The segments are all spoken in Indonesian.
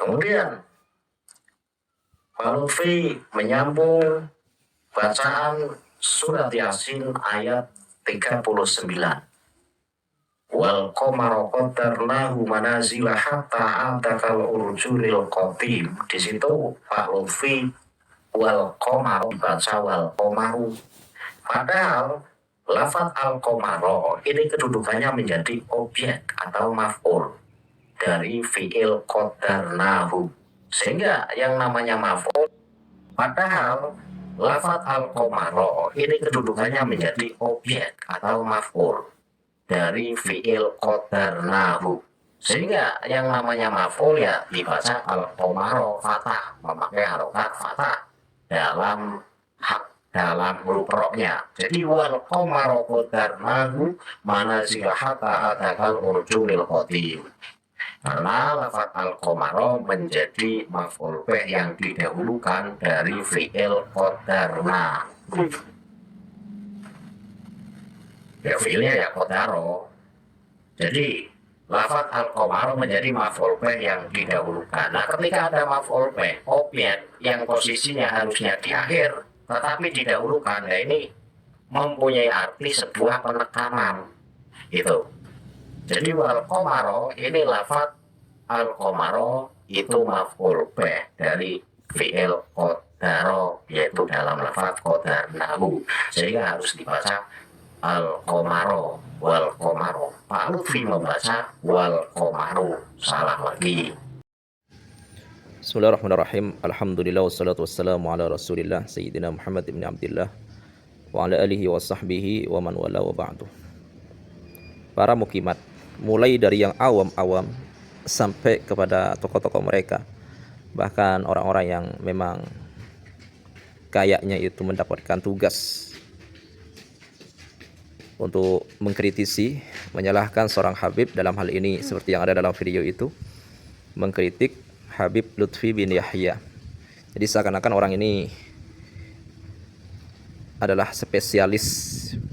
Kemudian Pak Lutfi menyambung bacaan surat Yasin ayat 39. Wal qamara qaddarnahu manazila hatta atakal urjunil qadim. Di situ Pak Lutfi wal qamara dibaca wal qamaru. Padahal lafaz al qamara ini kedudukannya menjadi objek atau maf'ul dari fi'il qaddarnahu. Sehingga yang namanya maf'ul, padahal lafaz al qamara ini kedudukannya menjadi objek atau maf'ul dari fi'il qaddarnahu. Sehingga yang namanya maf'ul ya dibaca al-qamara fathah, memakai harokat fathah dalam huruf roknya. Jadi wal qamara qaddarnahu manazila hatta atakal urjunil qadim. Karena lafaz al-qamara menjadi maf'ul bih yang didahulukan dari fi'il qaddarna. Ya fi'ilnya ya qadaro. Jadi lafaz al-qamara menjadi maf'ul bih yang didahulukan. Nah, ketika ada maf'ul bih, objek yang posisinya harusnya di akhir tetapi didahulukan, ya ini mempunyai arti sebuah penekanan. Itu. Jadi wal qamara ini lafaz al-qamara itu maf'ul bih dari fi'il qadara, yaitu dalam lafaz qadarnahu, sehingga harus dibaca al-qamara wal qamara. Pak Lutfi membaca wal qamaru, salah lagi. Bismillahirrahmanirrahim. Alhamdulillah wassalatu wassalamu ala Rasulillah Sayyidina Muhammad ibn Abdillah wa ala alihi wa sahbihi wa man wala wa ba'du. Para mukimat, mulai dari yang awam-awam sampai kepada tokoh-tokoh mereka, bahkan orang-orang yang memang kayaknya itu mendapatkan tugas untuk mengkritisi, menyalahkan seorang Habib, dalam hal ini seperti yang ada dalam video itu, mengkritik Habib Lutfi bin Yahya. Jadi seakan-akan orang ini adalah spesialis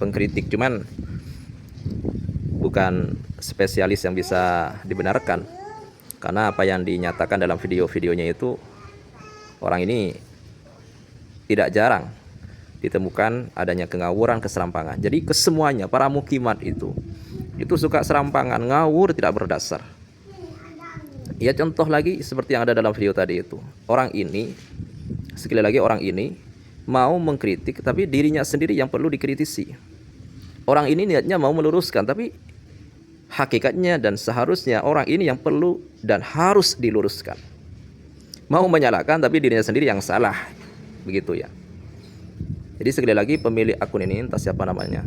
pengkritik, cuman bukan spesialis yang bisa dibenarkan, karena apa yang dinyatakan dalam video-videonya itu, orang ini tidak jarang ditemukan adanya kengawuran, keserampangan. Jadi kesemuanya para mukimat itu suka serampangan, ngawur, tidak berdasar. Ya contoh lagi seperti yang ada dalam video tadi itu, orang ini, sekali lagi orang ini mau mengkritik tapi dirinya sendiri yang perlu dikritisi. Orang ini niatnya mau meluruskan, tapi hakikatnya dan seharusnya orang ini yang perlu dan harus diluruskan. Mau menyalahkan tapi dirinya sendiri yang salah, begitu ya. Jadi sekali lagi pemilik akun ini, entah siapa namanya,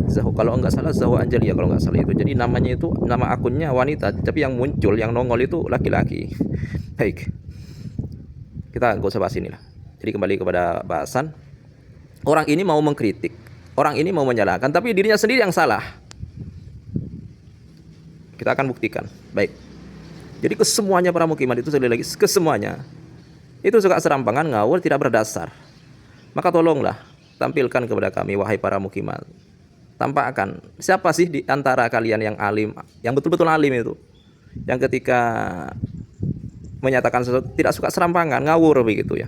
Zahu, kalau enggak salah Zahu Angelia kalau enggak salah itu. Jadi namanya itu, nama akunnya wanita, tapi yang muncul, yang nongol itu laki-laki. Baik, kita gak usah bahas ini lah. Jadi kembali kepada bahasan. Orang ini mau mengkritik, orang ini mau menyalahkan, tapi dirinya sendiri yang salah. Kita akan buktikan. Baik. Jadi kesemuanya para mukimat itu, sekali lagi, kesemuanya itu suka serampangan, ngawur, tidak berdasar. Maka tolonglah tampilkan kepada kami, wahai para mukimat, tampakkan siapa sih di antara kalian yang alim, yang betul-betul alim itu, yang ketika menyatakan sesuatu tidak suka serampangan, ngawur begitu ya.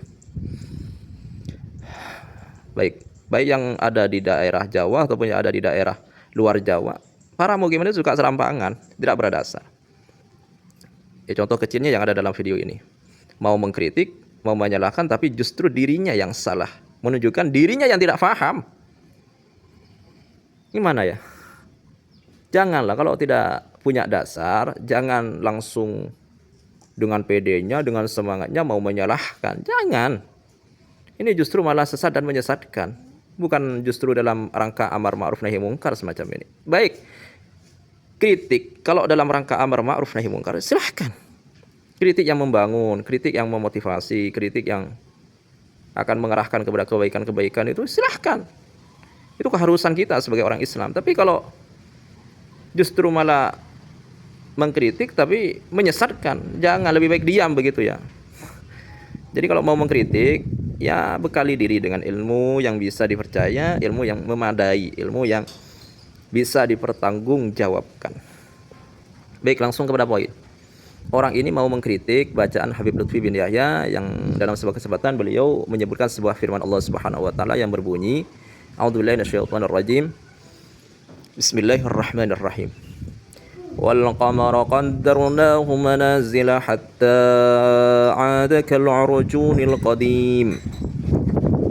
Baik yang ada di daerah Jawa ataupun yang ada di daerah luar Jawa, para mukimat itu suka serampangan, tidak berdasar. Ya, contoh kecilnya yang ada dalam video ini, mau mengkritik, mau menyalahkan, tapi justru dirinya yang salah, menunjukkan dirinya yang tidak paham. Gimana ya? Janganlah, kalau tidak punya dasar, jangan langsung dengan PD-nya, dengan semangatnya mau menyalahkan. Jangan. Ini justru malah sesat dan menyesatkan. Bukan justru dalam rangka amar ma'ruf nahi mungkar semacam ini. Baik, kritik kalau dalam rangka amar ma'ruf nahi mungkar, silahkan. Kritik yang membangun, kritik yang memotivasi, kritik yang akan mengarahkan kepada kebaikan-kebaikan itu silahkan. Itu keharusan kita sebagai orang Islam. Tapi kalau justru malah mengkritik tapi menyesatkan, jangan, lebih baik diam begitu ya. Jadi kalau mau mengkritik, ya bekali diri dengan ilmu yang bisa dipercaya, ilmu yang memadai, ilmu yang bisa dipertanggungjawabkan. Baik, langsung kepada poin. orang ini mau mengkritik bacaan Habib Lutfi bin Yahya yang dalam sebuah kesempatan beliau menyebutkan sebuah firman Allah Subhanahu wa taala yang berbunyi, A'udzubillahi minasyaitonirrajim. Bismillahirrahmanirrahim. Wal qamara qaddarnahu manazila hatta 'ada kal 'urjunil qadim.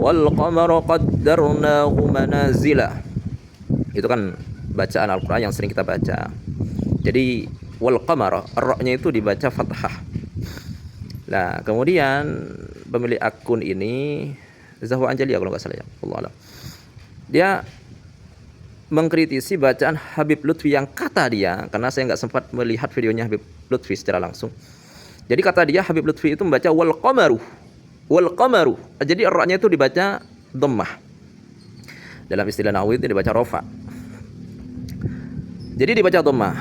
Wal qamara qaddarnahu manazila. Itu kan bacaan Al-Qur'an yang sering kita baca. Jadi wal qamara, ra-nya itu dibaca fathah. Nah, kemudian pemilik akun ini Zahwa Anjali kalau nggak salah ya, Allah alam. Dia mengkritisi bacaan Habib Lutfi yang kata dia, karena saya nggak sempat melihat videonya Habib Lutfi secara langsung. Jadi kata dia Habib Lutfi itu membaca wal qamaru. Wal qamaru. Jadi ra-nya itu dibaca dhammah. Dalam istilah nahwu itu dibaca rafa. Jadi dibaca dhammah.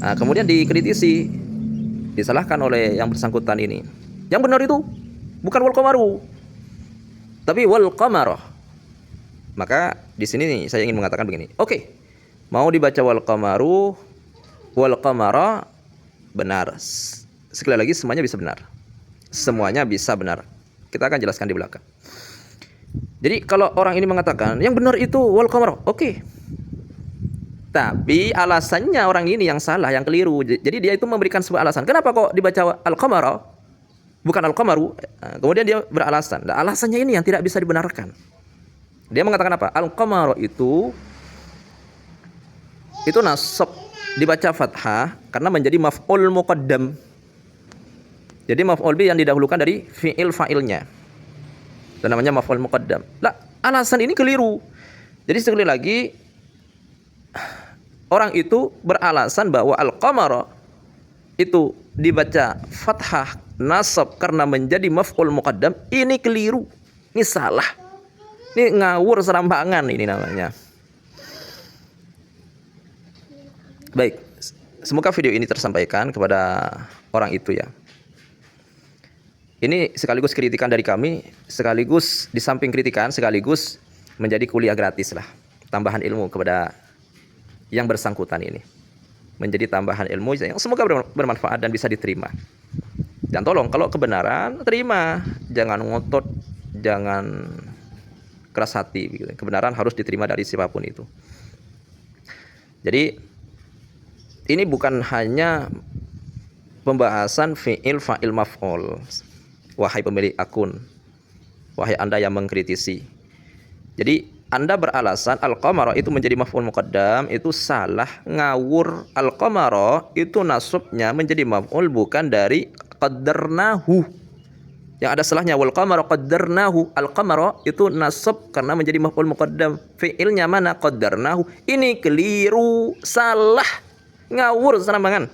Nah, kemudian dikritisi, disalahkan oleh yang bersangkutan ini. Yang benar itu bukan wal qamaru, tapi wal qamarah. Maka di sini nih saya ingin mengatakan begini. Oke. Mau dibaca wal qamaru, wal qamara benar. Sekali lagi semuanya bisa benar. Semuanya bisa benar. Kita akan jelaskan di belakang. Jadi kalau orang ini mengatakan yang benar itu wal qamara, oke. Tapi alasannya orang ini yang salah, yang keliru. Jadi dia itu memberikan sebuah alasan. Kenapa kok dibaca al-qamara bukan al-qamaru? Nah, kemudian dia beralasan. Nah, alasannya ini yang tidak bisa dibenarkan. Dia mengatakan apa? Al-qamara itu nasab dibaca fathah karena menjadi maf'ul muqaddam. Jadi maf'ul bi yang didahulukan dari fi'il fa'ilnya. Dan namanya maf'ul muqaddam. Lah, alasan ini keliru. Jadi sekali lagi orang itu beralasan bahwa al-qamara itu dibaca fathah nasab karena menjadi maf'ul muqaddam. Ini keliru. Ini salah. Ini ngawur serampangan ini namanya. Baik, semoga video ini tersampaikan kepada orang itu ya. Ini sekaligus kritikan dari kami, sekaligus di samping kritikan, sekaligus menjadi kuliah gratis lah. Tambahan ilmu kepada yang bersangkutan ini. Menjadi tambahan ilmu yang semoga bermanfaat dan bisa diterima. Dan tolong kalau kebenaran terima, jangan ngotot, jangan keras hati. Kebenaran harus diterima dari siapapun itu. Jadi ini bukan hanya pembahasan fi'il fa'il maf'ul. Wahai pemilik akun, wahai Anda yang mengkritisi. Jadi Anda beralasan al-qamara itu menjadi maf'ul muqaddam, itu salah, ngawur. Al-qamara itu nasabnya menjadi maf'ul bukan dari qaddarnahu. Yang ada salahnya wal qamara qaddarnahu. Al-qamara itu nasab karena menjadi maf'ul muqaddam. Fi'ilnya mana? Qaddarnahu. Ini keliru, salah, ngawur serampangan.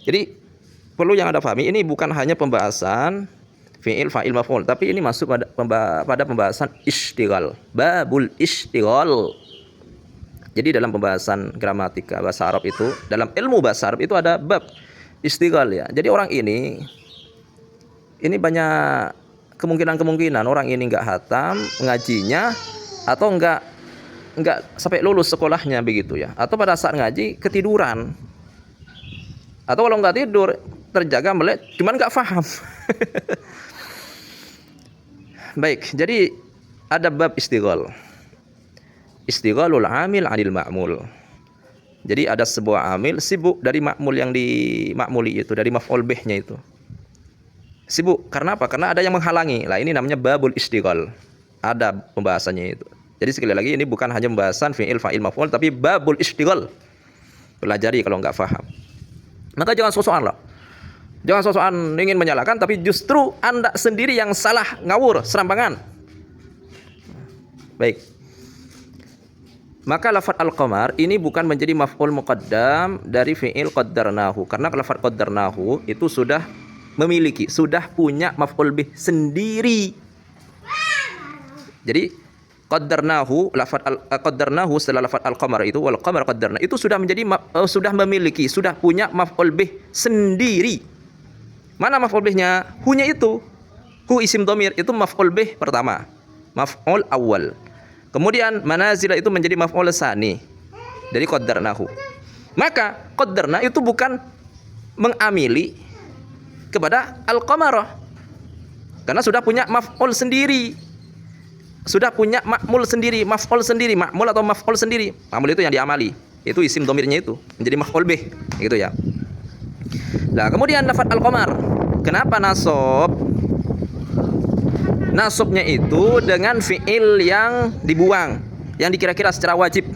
Jadi perlu yang Anda pahami, ini bukan hanya pembahasan fi'il fa'il maf'ul, tapi ini masuk pada pembahasan istighal, babul istighal. Jadi dalam pembahasan gramatika bahasa Arab itu, dalam ilmu bahasa Arab itu ada bab istighal ya. Jadi orang ini banyak kemungkinan orang ini nggak hatam ngajinya, atau nggak sampai lulus sekolahnya begitu ya, atau pada saat ngaji ketiduran, atau kalau nggak tidur terjaga melek cuman nggak paham. Baik, jadi ada bab istighal, istighalul amil 'anil ma'mul. Jadi ada sebuah amil sibuk dari ma'mul yang dimakmuli itu, dari maf'ul bih-nya itu sibuk. Karena apa? Karena ada yang menghalangi. Lah ini namanya babul istighal. Ada pembahasannya itu. Jadi sekali lagi ini bukan hanya pembahasan fi'il fa'il maf'ul, tapi babul istighal. Pelajari kalau nggak paham. Maka jangan sok-sokan lah. Jangan sok-sokan ingin menyalahkan, tapi justru Anda sendiri yang salah, ngawur, serampangan. Baik. Maka lafaz al-qamar ini bukan menjadi maf'ul muqaddam dari fi'il qaddarnahu. Karena lafaz qaddarnahu itu sudah memiliki, sudah punya maf'ul bih sendiri. Jadi qaddarnahu, lafaz qaddarnahu setelah lafaz al-qamar itu, wal qamar qaddarna, itu sudah menjadi sudah memiliki, sudah punya maf'ul bih sendiri. Mana maf'ul bihnya? Hunya itu. Hu isim dhamir itu maf'ul bih pertama, maf'ul awal. Kemudian manazila itu menjadi maf'ul tsani dari qaddarnahu. Maka qaddarna itu bukan mengamili kepada al-qamarah karena sudah punya maf'ul sendiri. Sudah punya ma'mul sendiri, maf'ul sendiri, ma'mul atau maf'ul sendiri. Ma'mul itu yang diamali. Itu isim domirnya itu menjadi maf'ul bih, gitu ya. Nah, kemudian lafaz al-qamar. Kenapa nasab? Nasabnya itu dengan fi'il yang dibuang, yang dikira-kira secara wajib.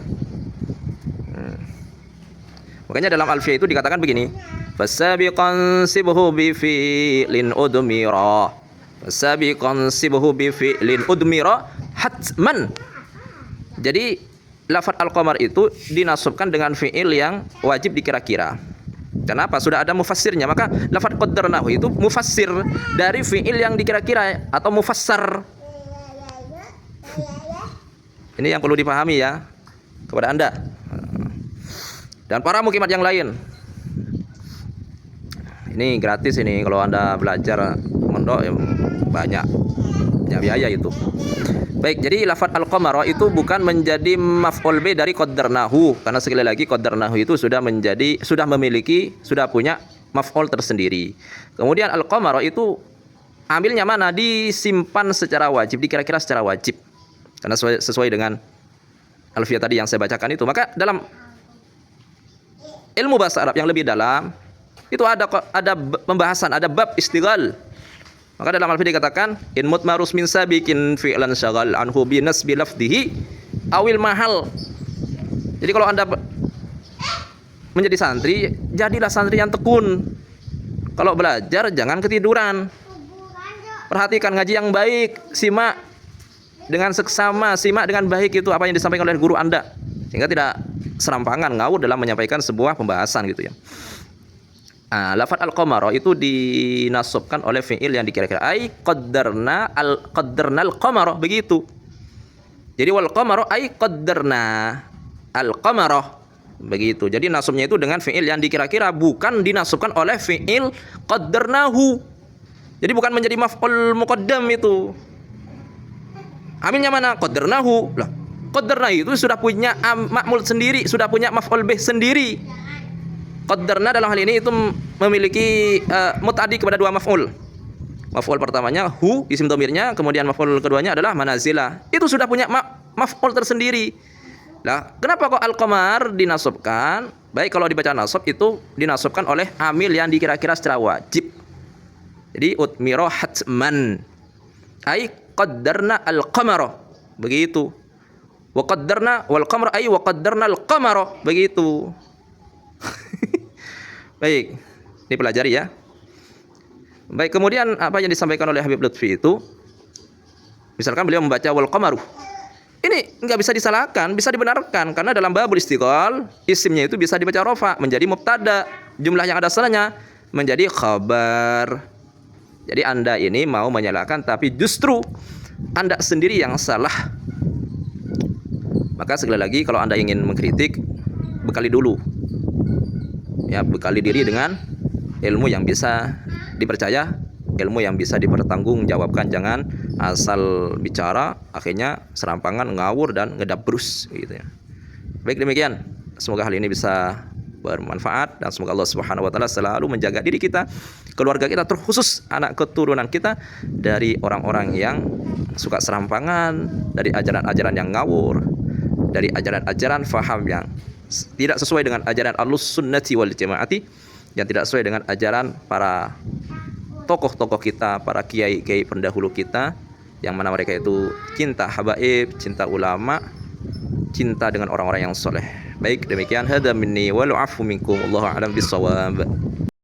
Makanya dalam alfiyah itu dikatakan begini, fasabiqan sibhu bi fi'lin udmira. Fasabiqan sibhu bi fi'lin udmira hatman. Jadi lafaz al-qamar itu dinasabkan dengan fi'il yang wajib dikira-kira. Kenapa? Sudah ada mufassirnya. Maka lafaz qaddarnahu itu mufassir dari fi'il yang dikira-kira atau mufassar. Ini yang perlu dipahami ya kepada Anda dan para mukimat yang lain. Ini gratis ini kalau Anda belajar mondok ya, banyak biaya itu. Baik, jadi lafaz al-qamara itu bukan menjadi maf'ul bi dari qaddarnahu, karena sekali lagi qaddarnahu itu sudah punya maf'ul tersendiri. Kemudian al-qamara itu ambilnya mana? Disimpan secara wajib, dikira-kira secara wajib. Karena sesuai dengan alfiyah tadi yang saya bacakan itu. Maka dalam ilmu bahasa Arab yang lebih dalam itu ada pembahasan, ada bab istighal. Maka dalam alfiyah dikatakan in mutmarus min sabiqin fi'lan syaghal anhu bi nasbi lafdhihi awil mahal. Jadi kalau Anda menjadi santri, jadilah santri yang tekun. Kalau belajar jangan ketiduran. Perhatikan ngaji yang baik, simak dengan seksama, simak dengan baik itu apa yang disampaikan oleh guru Anda, sehingga tidak serampangan ngawur dalam menyampaikan sebuah pembahasan gitu ya. Nah, lafaz al-qamara itu dinasabkan oleh fi'il yang dikira-kira ai qaddarna al-qamara, begitu. Jadi wal qamara ai qaddarna al-qamara, begitu. Jadi nasabnya itu dengan fi'il yang dikira-kira, bukan dinasabkan oleh fi'il qaddarnahu. Jadi bukan menjadi maf'ul muqaddam itu. Amilnya mana? Qaddarnahu. Lah, qaddarna itu sudah punya ma'mul sendiri, sudah punya maf'ul bih sendiri. Qaddarna dalam hal ini itu memiliki mut'addi kepada dua maf'ul. Maf'ul pertamanya hu, isim dhamirnya, kemudian maf'ul keduanya adalah manazilah. Itu sudah punya maf'ul tersendiri. Lah, kenapa kok al-qamar dinasabkan? Baik, kalau dibaca nasab itu dinasabkan oleh amil yang dikira-kira secara wajib. Jadi utmira hatman. Ai qaddarna al-qamara, begitu. Wa qaddarna wal qamara ay wa qaddarna al-qamara, begitu. Baik, dipelajari ya. Baik, kemudian apa yang disampaikan oleh Habib Lutfi itu, misalkan beliau membaca wal qamaru, ini nggak bisa disalahkan, bisa dibenarkan, karena dalam babul istighal isimnya itu bisa dibaca rafa menjadi mubtada, jumlah yang ada setelahnya menjadi khabar. Jadi Anda ini mau menyalahkan, tapi justru Anda sendiri yang salah. Maka sekali lagi, kalau Anda ingin mengkritik, bekali dulu ya, bekali diri dengan ilmu yang bisa dipercaya, ilmu yang bisa dipertanggungjawabkan. Jangan asal bicara akhirnya serampangan, ngawur dan ngedabrus gitu ya. Baik, demikian, semoga hal ini bisa bermanfaat dan semoga Allah Subhanahu wa taala selalu menjaga diri kita, keluarga kita, terkhusus anak keturunan kita dari orang-orang yang suka serampangan, dari ajaran-ajaran yang ngawur, dari ajaran-ajaran faham yang tidak sesuai dengan ajaran Ahlussunnati wal Jamaati, yang tidak sesuai dengan ajaran para tokoh-tokoh kita, para kiai-kiai pendahulu kita, yang mana mereka itu cinta habaib, cinta ulama, cinta dengan orang-orang yang soleh. Baik, demikian, hadza minni wal afu minkum, wallahu a'lam bissawab.